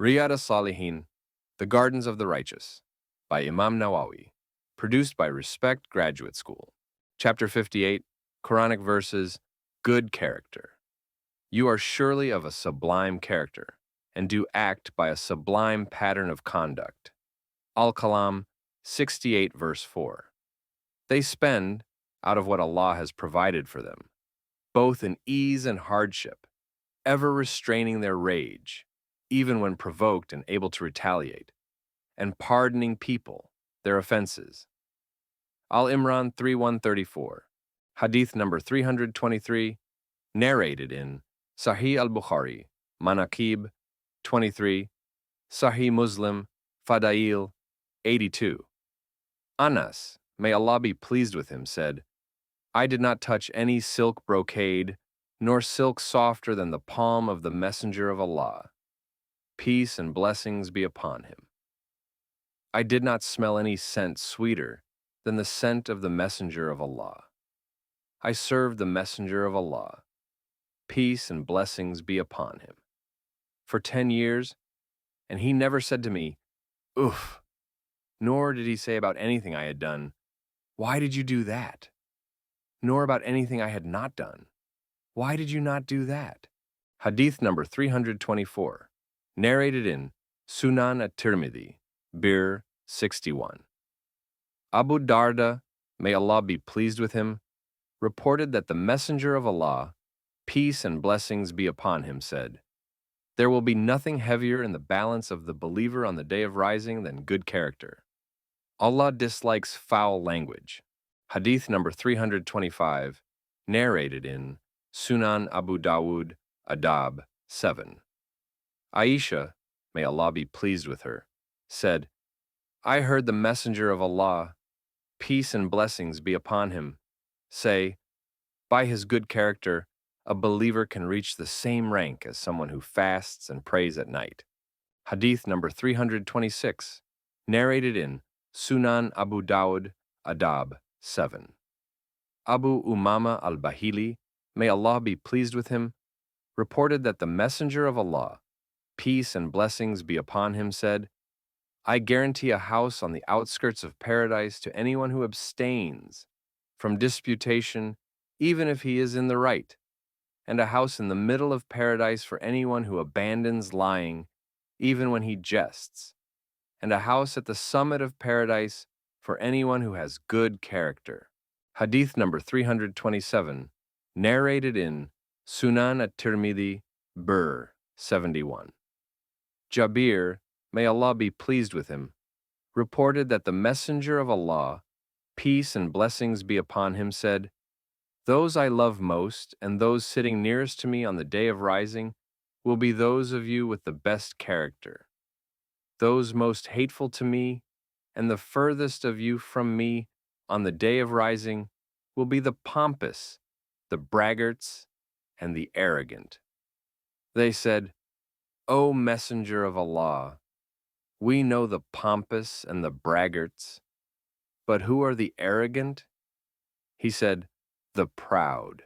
Riyad As-Salihin, The Gardens of the Righteous, by Imam Nawawi, produced by Respect Graduate School. Chapter 58, Quranic verses, Good Character. You are surely of a sublime character, and do act by a sublime pattern of conduct. Al-Kalam 68 verse 4. They spend out of what Allah has provided for them, both in ease and hardship, ever restraining their rage, even when provoked and able to retaliate, and pardoning people their offenses. Al-Imran 3134, hadith number 323, narrated in Sahih al-Bukhari, Manaqib 23, Sahih Muslim, Fadail 82. Anas, may Allah be pleased with him, said, I did not touch any silk brocade, nor silk softer than the palm of the Messenger of Allah. Peace and blessings be upon him. I did not smell any scent sweeter than the scent of the Messenger of Allah. I served the Messenger of Allah. Peace and blessings be upon him. For 10 years, and he never said to me, Oof, nor did he say about anything I had done, Why did you do that? Nor about anything I had not done, Why did you not do that? Hadith number 324, narrated in Sunan at-Tirmidhi, Bir 61. Abu Darda, may Allah be pleased with him, reported that the Messenger of Allah, peace and blessings be upon him, said, There will be nothing heavier in the balance of the believer on the day of rising than good character. Allah dislikes foul language. Hadith number 325, narrated in Sunan Abu Dawud, Adab 7. Aisha, may Allah be pleased with her, said, I heard the Messenger of Allah, peace and blessings be upon him, say, By his good character, a believer can reach the same rank as someone who fasts and prays at night. Hadith number 326, narrated in Sunan Abu Dawud, Adab 7. Abu Umama al-Bahili, may Allah be pleased with him, reported that the Messenger of Allah, peace and blessings be upon him, said, I guarantee a house on the outskirts of paradise to anyone who abstains from disputation, even if he is in the right, and a house in the middle of paradise for anyone who abandons lying, even when he jests, and a house at the summit of paradise for anyone who has good character. Hadith number 327, narrated in Sunan at-Tirmidhi, Bir 71. Jabir, may Allah be pleased with him, reported that the Messenger of Allah, peace and blessings be upon him, said, Those I love most and those sitting nearest to me on the day of rising will be those of you with the best character. Those most hateful to me and the furthest of you from me on the day of rising will be the pompous, the braggarts, and the arrogant. They said, O Messenger of Allah, we know the pompous and the braggarts, but who are the arrogant? He said, the proud.